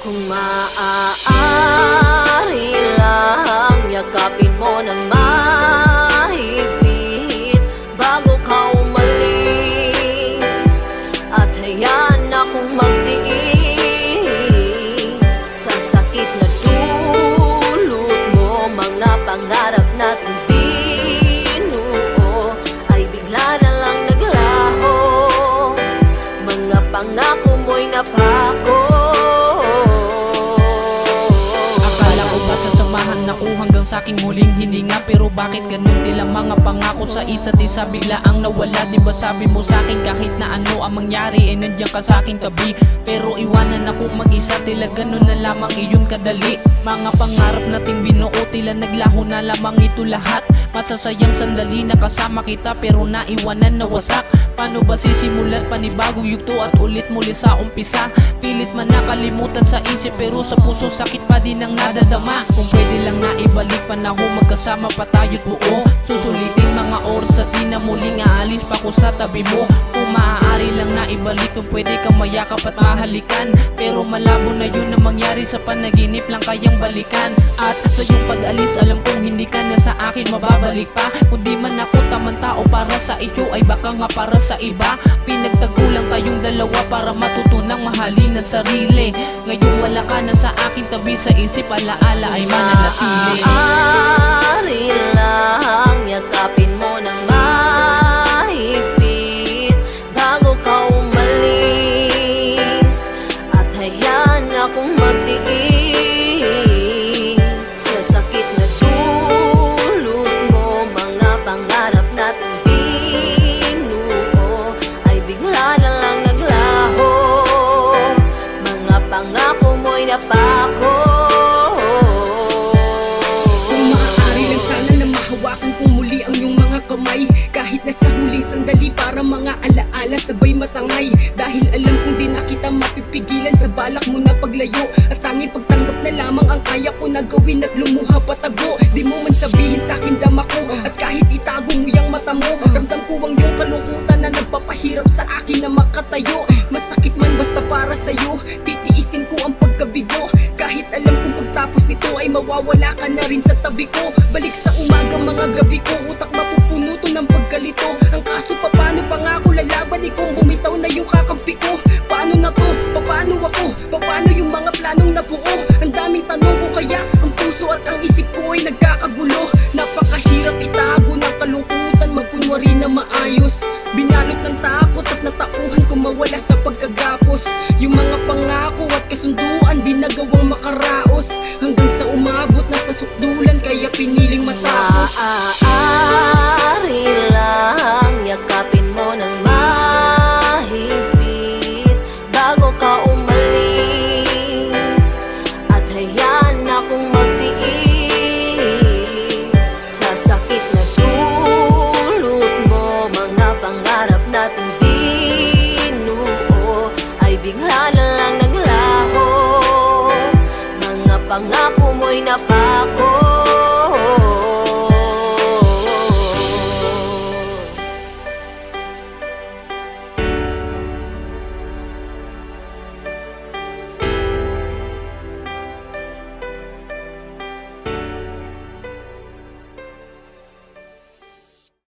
Kung maaari lang, yakapin mo ng mahigpit bago ka umalis, at hayaan akong magtiis sa sakit na dulot mo. Mga pangarap nating binuo ay bigla na lang naglaho. Mga pangako mo'y napako. Sasamahan ako hanggang sa aking muling hininga, pero bakit ganun tila mga pangako sa isa't isa bigla ang nawala? Diba sabi mo sa akin kahit na ano ang mangyari, nandiyan ka sa aking tabi, pero iwanan ako mag-isa, tila ganun na lamang iyon kadali. Mga pangarap nating binuo, tila naglaho na lamang ito lahat. Masasayang sandali na kasama kita, pero naiwanan na wasak. Paano ba sisimulan panibagong yugto at ulit muli sa umpisa? Pilit man nakalimutan sa isip, pero sa puso sakit pa din ang nadadama. Kung pwede lang na ibalik panahon, magkasama pa tayo't buo. Susulitin mga oras at di na muling aalis pa ko sa tabi mo. Kung maaari lang na ibalik, kung pwede kang mayakap at mahalikan, pero malabo na yun na mangyari, sa panaginip lang kayang balikan. At sa iyong pag-alis, alam kong hindi ka na sa akin mababalik pa. Kung di man ako tamang tao para sa iyo, ay baka nga para sa iba. Pinagtagulang tayong dalawa para matutunang mahalin ang sarili. Ngayon wala ka na sa aking tabi, sa isip alaala ay mananatili. Maaari lang, yakapin mo ng mahigpit bago ka umalis, at hayaan akong magtiis sa sakit na dulot mo. Mga pangarap natin binuo ay bigla na lang naglaho. Mga pangako mo'y napako. Kahit nasa huling sandali, para mga alaala sabay matangay. Dahil alam kong di na kita mapipigilan sa balak mo na paglayo, at tanging pagtanggap na lamang ang kaya ko na gawin at lumuha patago. Di mo man sabihin sa'kin dama ko, at kahit itago mo yung mata mo, ramdam ko ang iyong kalungkutan na nagpapahirap sa akin na makatayo. Masakit man basta para sa'yo, titiisin ko ang pagkabigo. Kahit alam kong pagtapos nito ay mawawala ka na rin sa tabi ko. Balik sa umaga mga gabi ko, utak mapupuno to ng pagkalito. Ang kaso paano pa nga ako lalaban, kung bumitaw na yung kakampi ko? Paano na to? Paano ako? Paano yung mga planong nabuo? Ang daming tanong ko, kaya ang puso at ang isip ko ay nagkakagulo. Napakahirap itago ng kalungkutan, magkunwari na maayos. Binalot ng takot at natauhan kung mawala sa pagkagapos. Yung mga pangako at kasunduan di nagawang makaraos, hanggang sa umabot na sa sukdulan, kaya piniling matapos. Maaari lang, yakapin mo ng mahigpit bago ka umalis, at hayaan akong magtiis sa sakit na dulot mo. Mga pangarap nating binuo ay bigla na lang naglaho. Mga pangako mo'y napako.